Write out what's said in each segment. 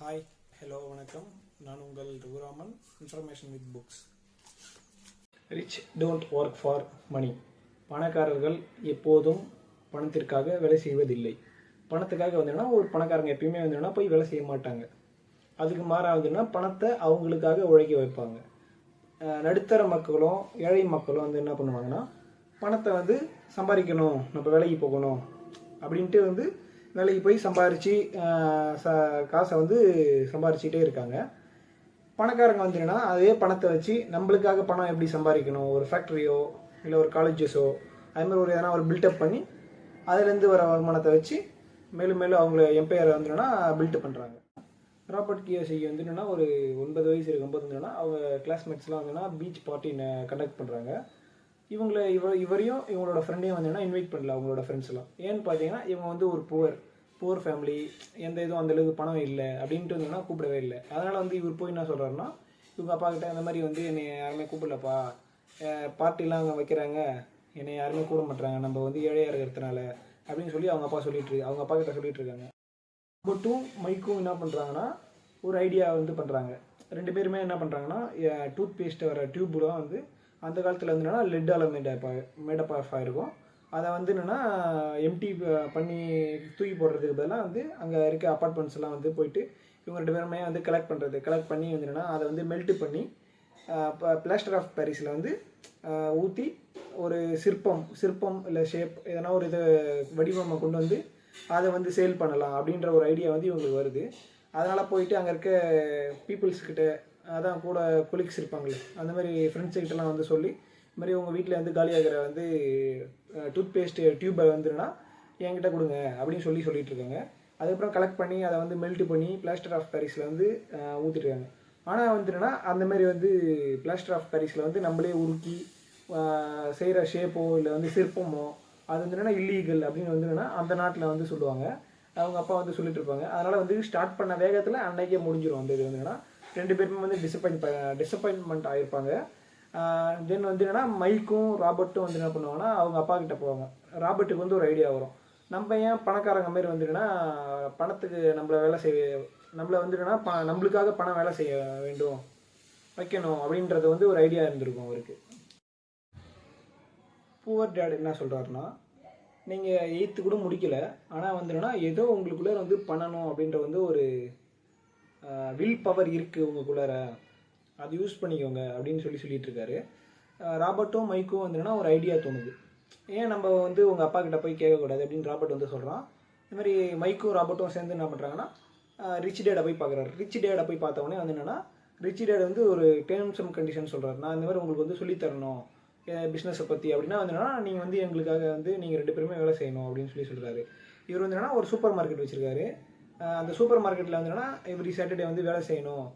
Hi, hello, வணக்கம். நான் உங்கள் Raghuraman. Information with books. Rich don't work for money. பணக்காரர்கள் எப்போதும் பணத்திற்காக வேலை செய்வதில்லை. பணத்துக்காக வந்தோன்னா ஒரு பணக்காரங்க எப்பயுமே வந்தோன்னா போய் வேலை செய்ய மாட்டாங்க. அதுக்கு மாறாக வந்தோன்னா பணத்தை அவங்களுக்காக உழைக்க வைப்பாங்க. நடுத்தர மக்களும் ஏழை மக்களும் வந்து என்ன பண்ணுவாங்கன்னா, பணத்தை வந்து சம்பாதிக்கணும், நம்ம வேலைக்கு போகணும் அப்படின்ட்டு வேலைக்கு போய் சம்பாரித்து காசை வந்து சம்பாரிச்சிட்டே இருக்காங்க. பணக்காரங்க வந்துன்னா அதே பணத்தை வச்சு நம்மளுக்காக பணம் எப்படி சம்பாதிக்கணும், ஒரு ஃபேக்ட்ரியோ இல்லை ஒரு காலேஜஸோ அது மாதிரி ஒரு எதனா ஒரு பில்டப் பண்ணி அதுலேருந்து வர வருமானத்தை வச்சு மேலும் மேலும் அவங்கள எம்பையரை வந்துன்னா பில்ட் பண்ணுறாங்க. ராபர்ட் கியோசாகி வந்துன்னா ஒரு 9 வயசு இருக்கும்போது வந்துன்னா அவங்க கிளாஸ்மேட்ஸ்லாம் வந்துன்னா பீச் பார்ட்டி கண்டக்ட் பண்ணுறாங்க. இவரையும் இவங்களோட ஃப்ரெண்டையும் வந்துன்னா இன்வைட் பண்ணல அவங்களோட ஃப்ரெண்ட்ஸ்லாம். ஏன்னு பார்த்தீங்கன்னா இவங்க வந்து ஒரு புவர் ஃபேமிலி, எந்த இதுவும் அந்தளவுக்கு பணம் இல்லை அப்படின்ட்டு வந்துன்னா கூப்பிடவே இல்லை. அதனால் வந்து இவர் போய் என்ன சொல்கிறாருன்னா, இவங்க அப்பா கிட்ட இந்த மாதிரி வந்து என்னை யாருமே கூப்பிடலப்பா, பார்ட்டிலாம் அங்கே வைக்கிறாங்க, என்னை யாருமே கூட மாட்டுறாங்க, நம்ம வந்து ஏழையாக இருக்கிறதுனால அப்படின்னு சொல்லி அவங்க அப்பா கிட்ட சொல்லிட்டு இருக்காங்க. பட்டும் மைக்கும் என்ன பண்ணுறாங்கன்னா ஒரு ஐடியா வந்து பண்ணுறாங்க. 2 பேருமே என்ன பண்ணுறாங்கன்னா, டூத் பேஸ்ட்டு வர டியூப்லாம் வந்து அந்த காலத்தில் வந்து என்னென்னா லெட்டால் மேடப் ஆஃப் ஆகிருக்கும். அதை வந்து என்னென்னா எம்டி பண்ணி தூக்கி போடுறதுக்கு பதிலாக வந்து அங்கே இருக்க அப்பார்ட்மெண்ட்ஸ் எல்லாம் வந்து போயிட்டு இவங்க 2 பேருமே வந்து கலெக்ட் பண்ணி வந்து என்னென்னா அதை வந்து மெல்ட்டு பண்ணி பிளாஸ்டர் ஆஃப் பாரிஸில் வந்து ஊற்றி ஒரு சிற்பம் இல்லை ஷேப் எதனா ஒரு இதை வடிவமாக கொண்டு வந்து அதை வந்து சேல் பண்ணலாம் அப்படின்ற ஒரு ஐடியா வந்து இவங்களுக்கு வருது. அதனால் போயிட்டு அங்கே இருக்க பீப்புள்ஸ்கிட்ட, அதான் கூட கொலீக்ஸ் இருப்பாங்களே, அந்த மாதிரி ஃப்ரெண்ட்ஸுக்கிட்டலாம் வந்து சொல்லி இது மாதிரி உங்கள் வீட்டில் வந்து காலியாகிற வந்து டூத் பேஸ்ட் டியூப்பை வந்துன்னா என்கிட்ட கொடுங்க அப்படின்னு சொல்லிட்டு இருக்காங்க. அதுக்கப்புறம் கலெக்ட் பண்ணி அதை வந்து மெல்ட் பண்ணி பிளாஸ்டர் ஆஃப் பாரிஸில் வந்து ஊற்றிட்டுருக்காங்க. ஆனால் வந்துன்னா அந்தமாரி வந்து பிளாஸ்டர் ஆஃப் பாரிஸில் வந்து நம்மளே உருக்கி செய்கிற ஷேப்போ இல்லை வந்து சிற்பமோ அது வந்து என்னென்னா இல்லீகல் அப்படின்னு வந்து என்னென்னா அந்த நாட்டில் வந்து சொல்லுவாங்க. அவங்க அப்பா வந்து சொல்லிட்டு இருப்பாங்க. அதனால் வந்து ஸ்டார்ட் பண்ண வேகத்தில் அன்னைக்கே முடிஞ்சிடும். அந்த இது வந்து என்னென்னா 2 பேருமே வந்து டிசப்பாயின்மெண்ட் ஆகிருப்பாங்க. தென் வந்து என்னென்னா மைக்கும் ராபர்ட்டும் வந்து என்ன பண்ணுவாங்கன்னா அவங்க அப்பா கிட்ட போவாங்க. ராபர்ட்டுக்கு வந்து ஒரு ஐடியா வரும், நம்ம ஏன் பணக்காரங்க மாரி வந்துன்னா பணத்துக்கு நம்மளை வந்து என்னென்னா நம்மளுக்காக பணம் வேலை செய்ய வேண்டும் வைக்கணும் அப்படின்றது வந்து ஒரு ஐடியா இருந்திருக்கும் அவருக்கு. புவர் டேட் என்ன சொல்கிறாருன்னா, நீங்கள் 8th கூட முடிக்கலை, ஆனால் வந்துன்னா ஏதோ உங்களுக்குள்ளே வந்து பண்ணணும் அப்படின்ற வந்து ஒரு வில் பவர் இருக்குது உங்களுக்குள்ளார, அது யூஸ் பண்ணிக்கோங்க அப்படின்னு சொல்லிட்டு இருக்காரு. ராபர்ட்டும் மைக்கும் வந்துன்னா ஒரு ஐடியா தோணுது, ஏன் நம்ம வந்து உங்கள் அப்பா கிட்ட போய் கேட்கக்கூடாது அப்படின்னு ராபர்ட் வந்து சொல்கிறான். இது மாதிரி மைக்கும் ராபர்ட்டும் சேர்ந்து என்ன பண்ணுறாங்கன்னா ரிச் டேடை போய் பார்க்குறாரு. ரிச் டேடை போய் பார்த்தவொடனே வந்து என்னென்னா ரிச் டேட் வந்து ஒரு டேர்ம்ஸ் அண்ட் கண்டிஷன் சொல்கிறார். நான் இந்த மாதிரி உங்களுக்கு வந்து சொல்லித்தரணும் பிஸ்னஸை பற்றி அப்படின்னா வந்துன்னா நீங்கள் வந்து எங்களுக்காக வந்து நீங்கள் 2 பேருமே வேலை செய்யணும் அப்படின்னு சொல்கிறாரு. இவர் வந்து என்னென்னா ஒரு சூப்பர் மார்க்கெட் வச்சுருக்காரு. அந்த சூப்பர் மார்க்கெட்டில் வந்து என்னென்னா எவ்ரி சாட்டர்டே வந்து வேலை செய்யணும்,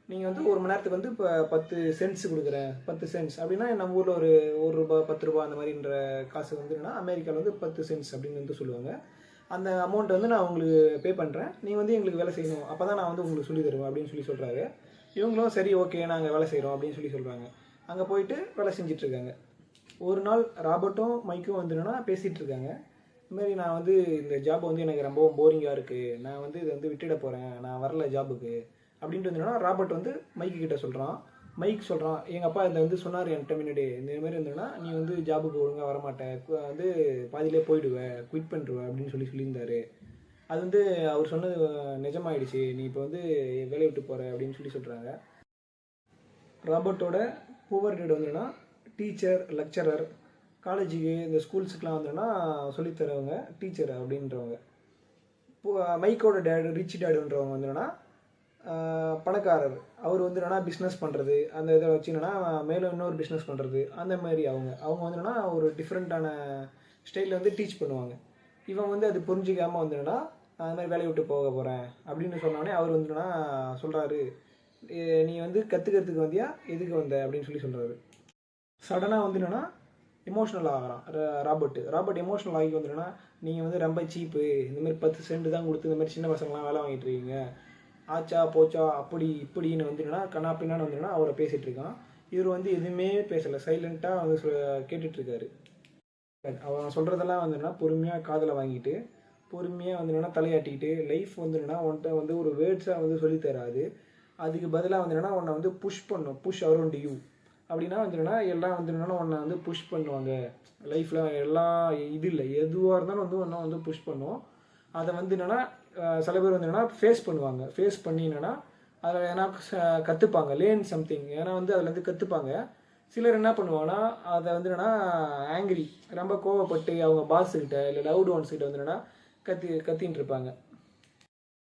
நீங்கள் வந்து 1 மணி நேரத்துக்கு வந்து இப்போ 10 சென்ட்ஸ் கொடுக்குறேன், 10 சென்ட்ஸ் அப்படின்னா நம்ம ஊரில் ஒரு ₹1 10 அந்த மாதிரின்ற காசு வந்து என்னென்னா அமெரிக்காவில் வந்து 10 சென்ட்ஸ் அப்படின்னு வந்து சொல்லுவாங்க. அந்த அமௌண்ட் வந்து நான் உங்களுக்கு பே பண்ணுறேன், நீங்கள் வந்து எங்களுக்கு வேலை செய்யணும், அப்போ தான் நான் வந்து உங்களுக்கு சொல்லி தருவேன் அப்படின்னு சொல்கிறாரு. இவங்களும் சரி ஓகே நாங்கள் வேலை செய்கிறோம் அப்படின்னு சொல்கிறாங்க. அங்கே போயிட்டு வேலை செஞ்சிட்ருக்காங்க. ஒரு நாள் ராபர்ட்டும் மைக்கும் வந்து என்னென்னா பேசிகிட்டு இருக்காங்க. இதுமாரி நான் வந்து இந்த ஜாப் வந்து எனக்கு ரொம்பவும் போரிங்காக இருக்குது, நான் வந்து இதை வந்து விட்டுட போகிறேன், நான் வரல ஜாபுக்கு அப்படின்ட்டு வந்துன்னா ராபர்ட் வந்து மைக்கு கிட்ட சொல்கிறான். மைக் சொல்கிறான், எங்கள் அப்பா இதை வந்து சொன்னார் என்கிட்ட முன்னாடி, இந்தமாரி இருந்ததுன்னா நீ வந்து ஜாபுக்கு ஒழுங்காக வரமாட்டேன், வந்து பாதியிலே போயிடுவேன், குவிட் பண்ணிடுவேன் அப்படின்னு சொல்லியிருந்தாரு. அது வந்து அவர் சொன்னது நிஜமாயிடுச்சு, நீ இப்போ வந்து வேலையை விட்டு போகிற அப்படின்னு சொல்கிறாங்க. ராபர்ட்டோட புவர் டேட் வந்துன்னா டீச்சர், லெக்சரர், காலேஜுக்கு இந்த ஸ்கூல்ஸுக்கெலாம் வந்துன்னா சொல்லித்தரவங்க டீச்சர் அப்படின்றவங்க. மைக்கோட டேடு ரிச் டேடுன்றவங்க வந்துன்னா பணக்காரர். அவர் வந்து என்னென்னா பிஸ்னஸ் பண்ணுறது, அந்த இதை வச்சு என்னென்னா மேலும் இன்னொரு பிஸ்னஸ் பண்ணுறது, அந்த மாதிரி அவங்க வந்து என்னென்னா ஒரு டிஃப்ரெண்ட்டான ஸ்டைலில் வந்து டீச் பண்ணுவாங்க. இவன் வந்து அது புரிஞ்சிக்காமல் வந்து என்னென்னா அது மாதிரி வேலையை விட்டு போக போகிறேன் அப்படின்னு சொன்னோடனே அவர் வந்து என்னென்னா சொல்கிறாரு, நீ வந்து கற்றுக்கிறதுக்கு வந்தியா, எதுக்கு வந்த அப்படின்னு சொல்கிறாரு. சடனாக வந்து என்னென்னா எமோஷ்னல் ஆகிறான் ராபர்ட் எமோஷ்னல் ஆகி வந்துன்னா, நீங்கள் வந்து ரொம்ப சீப்பு, இந்தமாதிரி 10 சென்ட் தான் கொடுத்து இந்தமாதிரி சின்ன பசங்களாம் வேலை வாங்கிட்டு இருக்கீங்க, ஆச்சா போச்சா அப்படி இப்படின்னு வந்துன்னா கண்ணாப்பின்னான்னு வந்துன்னா அவரை பேசிகிட்டு இருக்கான். இவர் வந்து எதுவுமே பேசலை, சைலண்ட்டாக வந்து கேட்டுட்ருக்காரு. அவன் சொல்கிறதெல்லாம் வந்துன்னா பொறுமையாக காதில் வாங்கிட்டு பொறுமையாக வந்து என்னென்னா தலையாட்டிக்கிட்டு லைஃப் வந்து என்னென்னா உன்கிட்ட வந்து ஒரு வேர்ட்ஸாக வந்து சொல்லித் தராது. அதுக்கு பதிலாக வந்து என்னென்னா உன்னை வந்து புஷ் பண்ணும், புஷ் அரௌண்ட் யூ. அப்படின்னா வந்து என்னென்னா எல்லாம் வந்து என்னென்னா உன்னை வந்து புஷ் பண்ணுவாங்க. லைஃப்பில் எல்லா இது இல்லை, எதுவாக இருந்தாலும் வந்து ஒன்றா வந்து புஷ் பண்ணும். அதை வந்து என்னென்னா சில பேர் வந்து என்னென்னா ஃபேஸ் பண்ணுவாங்க. ஃபேஸ் பண்ணி என்னென்னா அதில் ஏன்னா கற்றுப்பாங்க, லேர்ன் சம்திங். ஏன்னா வந்து அதுலேருந்து கற்றுப்பாங்க. சிலர் என்ன பண்ணுவாங்கன்னா அதை வந்து என்னென்னா ஆங்கிரி, ரொம்ப கோவப்பட்டு அவங்க பாஸ்கிட்ட இல்லை லவ்டு ஒன்ஸ்கிட்ட வந்து என்னென்னா கத்தின்னு இருப்பாங்க.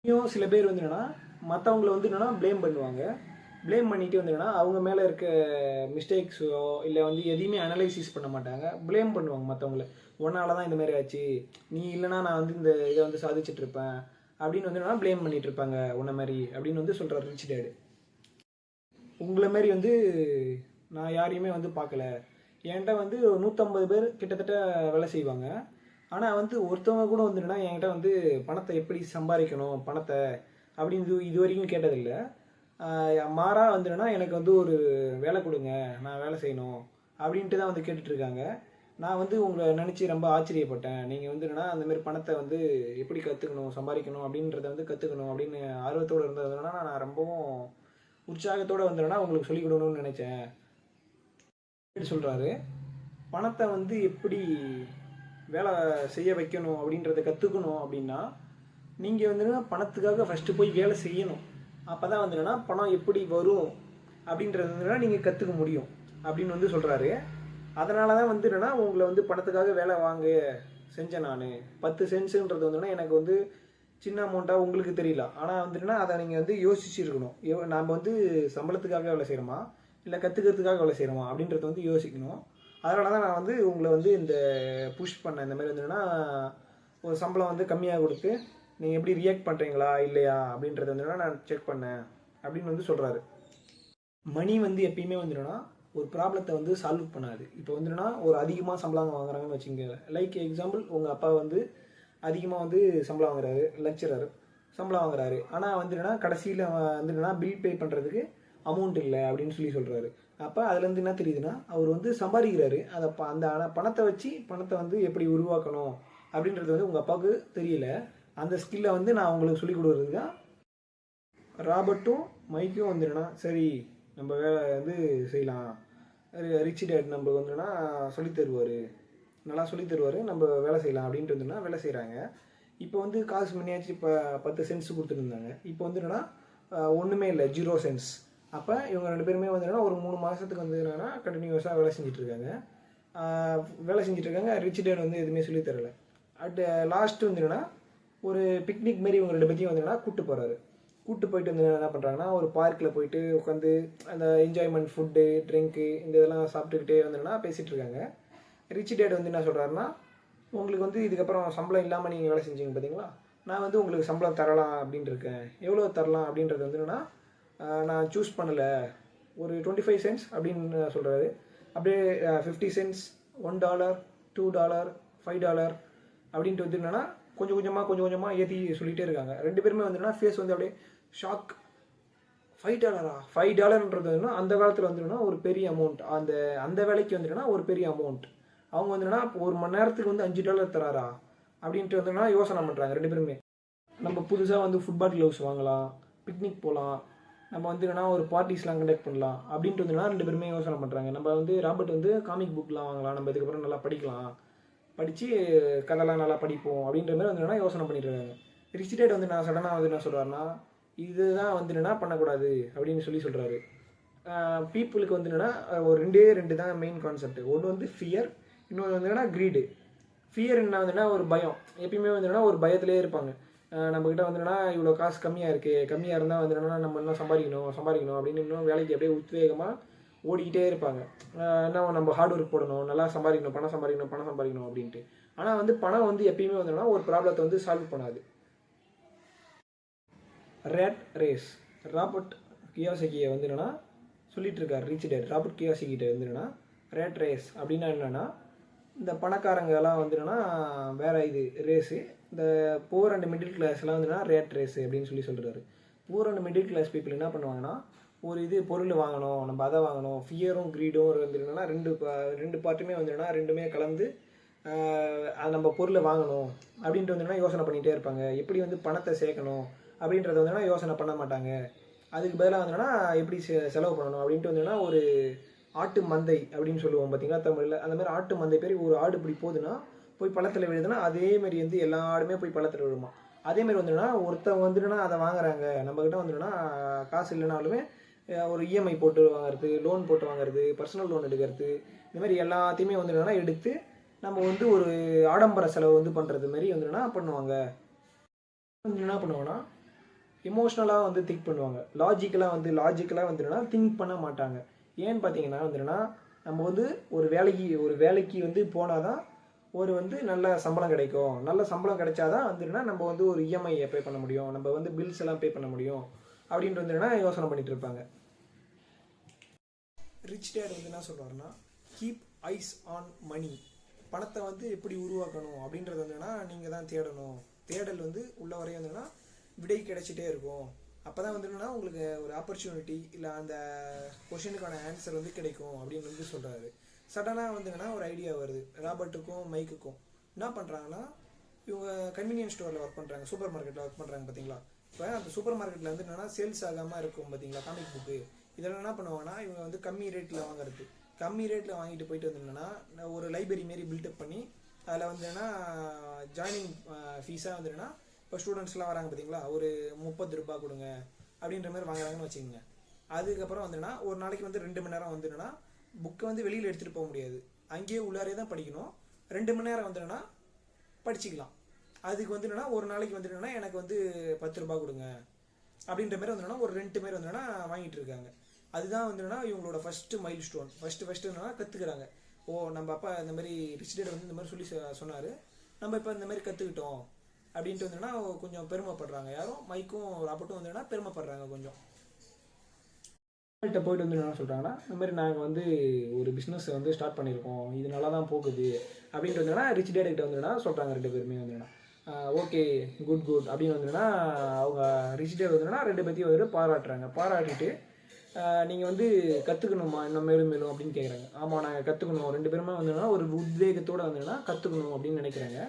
இன்னும் சில பேர் வந்து என்னென்னா மற்றவங்கள வந்து என்னென்னா ப்ளேம் பண்ணுவாங்க. ப்ளேம் பண்ணிட்டு வந்து என்னென்னா அவங்க மேலே இருக்க மிஸ்டேக்ஸோ இல்லை வந்து எதையுமே அனலைசிஸ் பண்ண மாட்டாங்க. ப்ளேம் பண்ணுவாங்க மற்றவங்கள. உன்னால தான் இந்த மாதிரி ஆச்சு, நீ இல்லைனா நான் வந்து இந்த இதை வந்து சாதிச்சிட்ருப்பேன் அப்படின்னு வந்து என்னென்னா ப்ளேம் பண்ணிகிட்டு இருப்பாங்க உன்ன மாதிரி அப்படின்னு வந்து சொல்கிறார் ரிச் டேட். உங்களை மாரி வந்து நான் யாரையுமே வந்து பார்க்கல. என்கிட்ட வந்து 150 பேர் கிட்டத்தட்ட வேலை செய்வாங்க. ஆனால் வந்து ஒருத்தவங்க கூட வந்துன்னா என்கிட்ட வந்து பணத்தை எப்படி சம்பாதிக்கணும் பணத்தை அப்படின்னு இது வரைக்கும் கேட்டதில்லை. மாறாக வந்துன்னா எனக்கு வந்து ஒரு வேலை கொடுங்க, நான் வேலை செய்யணும் அப்படின்ட்டு தான் வந்து கேட்டுட்ருக்காங்க. நான் வந்து உங்களை நினச்சி ரொம்ப ஆச்சரியப்பட்டேன். நீங்கள் வந்து என்னென்னா அந்தமாரி பணத்தை வந்து எப்படி கற்றுக்கணும், சம்பாதிக்கணும் அப்படின்றத வந்து கற்றுக்கணும் அப்படின்னு ஆர்வத்தோடு இருந்ததுன்னா நான் ரொம்பவும் உற்சாகத்தோடு வந்துன்னா உங்களுக்கு சொல்லிக் கொடுக்கணும்னு நினச்சேன் சொல்கிறாரு. பணத்தை வந்து எப்படி வேலை செய்ய வைக்கணும் அப்படின்றத கற்றுக்கணும் அப்படின்னா நீங்கள் வந்துன்னா பணத்துக்காக ஃபஸ்ட்டு போய் வேலை செய்யணும். அப்போ தான் வந்துன்னா பணம் எப்படி வரும் அப்படின்றது வந்துன்னா நீங்கள் கற்றுக்க முடியும் அப்படின்னு வந்து சொல்கிறாரு. அதனால தான் வந்து என்னென்னா உங்களை வந்து பணத்துக்காக வேலை வாங்க செஞ்சேன் நான். 10 சென்ட்ஸுன்றது வந்துன்னா எனக்கு வந்து சின்ன அமௌண்ட்டாக உங்களுக்கு தெரியல. ஆனால் வந்துட்டுனா அதை நீங்கள் வந்து யோசிச்சுருக்கணும். நாம் வந்து சம்பளத்துக்காக வேலை செய்கிறோமா இல்லை கற்றுக்கிறதுக்காக வேலை செய்கிறோமா அப்படின்றத வந்து யோசிக்கணும். அதனால தான் நான் வந்து உங்களை வந்து இந்த புஷ் பண்ணேன். இந்த மாதிரி வந்துன்னா ஒரு சம்பளம் வந்து கம்மியாக கொடுத்து நீங்கள் எப்படி ரியாக்ட் பண்ணுறீங்களா இல்லையா அப்படின்றத வந்துன்னா நான் செக் பண்ணேன் அப்படின்னு வந்து சொல்கிறாரு. மணி வந்து எப்பயுமே வந்துடும்னா ஒரு ப்ராப்ளத்தை வந்து சால்வ் பண்ணாது. இப்போ வந்துன்னா ஒரு அதிகமாக சம்பளம் வாங்குறாங்கன்னு வச்சுங்க. லைக் எக்ஸாம்பிள் உங்கள் அப்பா வந்து அதிகமாக வந்து சம்பளம் வாங்குறாரு, லெக்சரர் சம்பளம் வாங்குறாரு. ஆனால் வந்துன்னா கடைசியில் வந்துன்னா பில் பே பண்ணுறதுக்கு அமௌண்ட் இல்லை அப்படின்னு சொல்கிறாரு. அப்போ அதுலேருந்து என்ன தெரியுதுன்னா அவர் வந்து சம்பாதிக்கிறாரு. அதை அந்த பணத்தை வச்சு பணத்தை வந்து எப்படி உருவாக்கணும் அப்படின்றது வந்து உங்கள் அப்பாவுக்கு தெரியல. அந்த ஸ்கில்லை வந்து நான் உங்களுக்கு சொல்லிக் கொடுக்குறது தான். ராபர்ட்டும் மைக்கும் வந்துடுனா சரி நம்ம வேலை வந்து செய்யலாம், ரிச் டேட் நம்ம வந்துன்னா சொல்லித் தருவார், நல்லா சொல்லித் தருவார், நம்ம வேலை செய்யலாம் அப்படின்ட்டு வந்துன்னா வேலை செய்கிறாங்க. இப்போ வந்து காசு முன்னியாச்சு இப்போ 10 சென்ட்ஸ் கொடுத்துருந்தாங்க. இப்போ வந்து என்னன்னா ஒன்றுமே இல்லை, 0 சென்ட்ஸ். அப்போ இவங்க 2 பேருமே வந்து என்னன்னா ஒரு 3 மாதத்துக்கு வந்து என்னென்னா கண்டினியூஸாக வேலை செஞ்சிட்ருக்காங்க. ரிச் டேட் வந்து எதுவுமே சொல்லித் தரலை. லாஸ்ட்டு வந்து என்னென்னா ஒரு பிக்னிக் மாரி இவங்க 2 பேத்தையும் வந்து என்னென்னா கூப்பிட்டு போகிறாரு. கூப்பிட்டு போயிட்டு வந்து என்ன பண்ணுறாங்கன்னா ஒரு பார்க்கில் போயிட்டு உட்காந்து அந்த என்ஜாய்மெண்ட் ஃபுட்டு ட்ரிங்க்கு இந்த இதெல்லாம் சாப்பிட்டுக்கிட்டே வந்துன்னா பேசிகிட்டு இருக்காங்க. ரிச் டேட் வந்து என்ன சொல்கிறாருன்னா உங்களுக்கு வந்து இதுக்கப்புறம் சம்பளம் இல்லாமல் நீங்கள் வேலை செஞ்சீங்க பார்த்தீங்களா, நான் வந்து உங்களுக்கு சம்பளம் தரலாம் அப்படின்ட்டு இருக்கேன். எவ்வளோ தரலாம் அப்படின்றது வந்து என்னென்னா நான் சூஸ் பண்ணலை, ஒரு 25 சென்ட்ஸ் அப்படின்னு சொல்கிறாரு. அப்படியே 50 சென்ட்ஸ், $1, $2, $5 அப்படின்ட்டு வந்து என்னென்னா கொஞ்சம் கொஞ்சமாக ஏற்றி சொல்லிகிட்டே இருக்காங்க. 2 பேருமே வந்துன்னா ஃபேஸ் வந்து அப்படியே ஷாக். $5 வந்துன்னா அந்த காலத்தில் வந்துன்னா ஒரு பெரிய அமௌண்ட். அந்த வேலைக்கு வந்துன்னா ஒரு பெரிய அமௌண்ட். அவங்க வந்துன்னா ஒரு மணி நேரத்துக்கு வந்து $5 தராரா அப்படின்ட்டு வந்துன்னா யோசனை பண்ணுறாங்க 2 பேருமே. நம்ம புதுசாக வந்து ஃபுட்பால் க்ளவுஸ் வாங்கலாம், பிக்னிக் போகலாம், நம்ம வந்து என்னன்னா ஒரு பார்ட்டிஸ்லாம் கண்டக்ட் பண்ணலாம் அப்படின்ட்டு வந்துன்னா 2 பேருமே யோசனை பண்ணுறாங்க. நம்ம வந்து ராபர்ட் வந்து காமிக் புக்லாம் வாங்கலாம், நம்ம இதுக்கப்புறம் நல்லா படிக்கலாம், படித்து கதைலாம் நல்லா படிப்போம் அப்படின்ற மாதிரி வந்து என்னன்னா யோசனை பண்ணிட்டு இருக்காங்க. ரிச் டேட் வந்து நான் சடனாக வந்து என்ன சொல்கிறாருன்னா இதுதான் வந்து என்னென்னா பண்ணக்கூடாது அப்படின்னு சொல்கிறாரு. பீப்புளுக்கு வந்து என்னென்னா ஒரு 2 தான் மெயின் கான்செப்ட். ஒன்று வந்து ஃபியர், இன்னொன்று வந்து என்னென்னா க்ரீடு. ஃபியர் என்ன வந்துன்னா ஒரு பயம். எப்பயுமே வந்து என்னென்னா ஒரு பயத்திலே இருப்பாங்க. நம்மக்கிட்ட வந்து என்னென்னா இவ்வளோ காசு கம்மியாக இருக்குது, கம்மியாக இருந்தால் வந்து என்னென்னா நம்ம இன்னும் சம்பாதிக்கணும் அப்படின்னு இன்னும் வேலைக்கு அப்படியே உத்வேகமாக ஓடிக்கிட்டே இருப்பாங்க. என்ன நம்ம ஹார்ட் ஒர்க் போடணும், நல்லா சம்பாதிக்கணும், பணம் சம்பாதிக்கணும் அப்படின்ட்டு. ஆனால் வந்து பணம் வந்து எப்பயுமே வந்துன்னா ஒரு ப்ராப்ளத்தை வந்து சால்வ் பண்ணாது. Rat race. ராபர்ட் கியோசாகியை வந்து என்னென்னா சொல்லிட்டு இருக்காரு ரிச் டேட். ராபர்ட் கியோசாகிட்ட வந்து என்னென்னா ரேட் ரேஸ் அப்படின்னா என்னென்னா இந்த பணக்காரங்கெல்லாம் வந்து என்னென்னா வேறு இது ரேஸு, இந்த புவர் அண்ட் மிடில் கிளாஸ்லாம் வந்துன்னா ரேட் ரேஸு அப்படின்னு சொல்கிறாரு. Poor and middle class people என்ன பண்ணுவாங்கன்னா ஒரு இது பொருள் வாங்கணும், நம்ம அதை வாங்கணும், ஃபியரும் க்ரீடும் வந்து என்னென்னா ரெண்டு பார்ட்டுமே வந்து என்னென்னா ரெண்டுமே கலந்து அது நம்ம பொருளை வாங்கணும் அப்படின்ட்டு வந்துன்னா யோசனை பண்ணிகிட்டே இருப்பாங்க. எப்படி வந்து பணத்தை சேர்க்கணும் அப்படின்றத வந்துன்னா யோசனை பண்ண மாட்டாங்க. அதுக்கு பதிலாக வந்துன்னா எப்படி செலவு பண்ணணும் அப்படின்ட்டு வந்துன்னா ஒரு ஆட்டு மந்தை அப்படின்னு சொல்லுவோம் பார்த்தீங்களா தமிழில். அந்த மாதிரி ஆட்டு மந்தை பேர் ஒரு ஆடு இப்படி போகுதுன்னா போய் பள்ளத்தில் விழுதுன்னா அதேமாரி வந்து எல்லா ஆடுமே போய் பள்ளத்தில் விழுமா. அதேமாரி வந்துன்னா ஒருத்தவங்க வந்துட்டுனா அதை வாங்குறாங்க, நம்மக்கிட்ட வந்துட்டுனா காசு இல்லைனாலுமே ஒரு இஎம்ஐ போட்டு வாங்குறது, லோன் போட்டு வாங்குறது, பர்சனல் லோன் எடுக்கிறது, இந்த மாதிரி எல்லாத்தையுமே வந்துட்டுனா எடுத்து நம்ம வந்து ஒரு ஆடம்பர செலவு வந்து பண்ணுறது மாரி வந்துட்டுனா பண்ணுவாங்க. என்ன பண்ணுவாங்கன்னா எமோஷ்னலாக வந்து திங்க் பண்ணுவாங்க. லாஜிக்கலாக வந்துட்டுனா திங்க் பண்ண மாட்டாங்க. ஏன்னு பார்த்தீங்கன்னா வந்துட்டுனா நம்ம வந்து ஒரு வேலைக்கு வந்து போனால் தான் ஒரு வந்து நல்ல சம்பளம் கிடைக்கும். நல்ல சம்பளம் கிடைச்சாதான் வந்துட்டுனா நம்ம வந்து ஒரு இஎம்ஐ பே பண்ண முடியும், நம்ம வந்து பில்ஸ் எல்லாம் பே பண்ண முடியும் அப்படின்ட்டு வந்துட்டுனா யோசனை பண்ணிட்டு இருப்பாங்க. ரிச் டேட் வந்து என்ன சொல்கிறாருன்னா, கீப் ஐஸ் ஆன் மணி. பணத்தை வந்து எப்படி உருவாக்கணும் அப்படின்றது வந்துன்னா நீங்கள் தான் தேடணும். தேடல் வந்து உள்ள வரையும் வந்துன்னா விடை கிடைச்சிட்டே இருக்கும். அப்போ தான் வந்துட்டுனா உங்களுக்கு ஒரு ஆப்பர்ச்சுனிட்டி இல்லை அந்த கொஷினுக்கான ஆன்சர் வந்து கிடைக்கும் அப்படின்னு வந்து சொல்கிறாரு. சடனாக வந்துங்கன்னா ஒரு ஐடியா வருது ராபர்ட்டுக்கும் மைக்குக்கும். என்ன பண்ணுறாங்கன்னா, இவங்க கன்வீனியன்ஸ் ஸ்டோரில் ஒர்க் பண்ணுறாங்க, சூப்பர் மார்க்கெட்டில் ஒர்க் பண்ணுறாங்க பார்த்தீங்களா. இப்போ அந்த சூப்பர் மார்க்கெட்டில் வந்து என்னென்னா சேல்ஸ் ஆகாமல் இருக்கும் பார்த்தீங்களா காமிக் புக்கு. இதெல்லாம் என்ன பண்ணுவாங்கன்னா இவங்க வந்து கம்மி ரேட்டில் வாங்குறது. கம்மி ரேட்டில் வாங்கிட்டு போயிட்டு வந்துன்னா ஒரு லைப்ரரி மாரி பில்டப் பண்ணி அதில் வந்து என்னன்னா ஜாயினிங் ஃபீஸாக வந்துன்னா இப்போ ஸ்டூடெண்ட்ஸ்லாம் வராங்க பார்த்தீங்களா, ஒரு 30 ரூபா கொடுங்க அப்படின்ற மாதிரி வாங்குறாங்கன்னு வச்சுக்கோங்க. அதுக்கப்புறம் வந்துன்னா ஒரு நாளைக்கு வந்து 2 மணி நேரம் வந்துன்னா புக்கை வந்து வெளியில் எடுத்துகிட்டு போக முடியாது, அங்கேயே உள்ளாரே தான் படிக்கணும். 2 மணி நேரம் வந்துன்னா படிச்சிக்கலாம். அதுக்கு வந்துன்னா ஒரு நாளைக்கு வந்துட்டுனா எனக்கு வந்து 10 ரூபா கொடுங்க அப்படின்ற மாதிரி வந்துன்னா ஒரு 2 பேர் வந்துன்னா வாங்கிட்டு இருக்காங்க. அதுதான் வந்துன்னா இவங்களோட ஃபஸ்ட்டு மைல் ஸ்டோன். ஃபஸ்ட்டு என்னன்னா கற்றுக்குறாங்க. ஓ நம்ம அப்பா இந்த மாதிரி ரிச் டேட் வந்து இந்த மாதிரி சொல்லி சொன்னார், நம்ம இப்போ இந்த மாதிரி கற்றுக்கிட்டோம் அப்படின்ட்டு வந்துன்னா கொஞ்சம் பெருமைப்படுறாங்க. யாரும் மைக்கும் ராபர்ட்டும் வந்துன்னா பெருமைப்படுறாங்க கொஞ்சம். போயிட்டு வந்து என்ன சொல்கிறாங்கன்னா, இந்த மாதிரி நாங்கள் வந்து ஒரு பிஸ்னஸ் வந்து ஸ்டார்ட் பண்ணியிருக்கோம், இது நல்லா தான் போகுது அப்படின்ட்டு வந்துன்னா ரிச் டேட் கிட்ட வந்துன்னா சொல்கிறாங்க 2 பேருமே வந்துன்னா ஓகே குட் அப்படின்னு வந்துன்னா அவங்க ரிச் டேட் வந்துன்னா 2 பேர்த்தையும் வந்து பாராட்டிட்டு நீங்கள் வந்து கற்றுக்கணுமா இன்னும் மேலும் அப்படின்னு கேட்குறாங்க. ஆமாம் நாங்கள் கற்றுக்கணும், 2 பேருமே வந்துன்னா ஒரு உத்வேகத்தோடு வந்துன்னா கற்றுக்கணும் அப்படின்னு நினைக்கிறாங்க.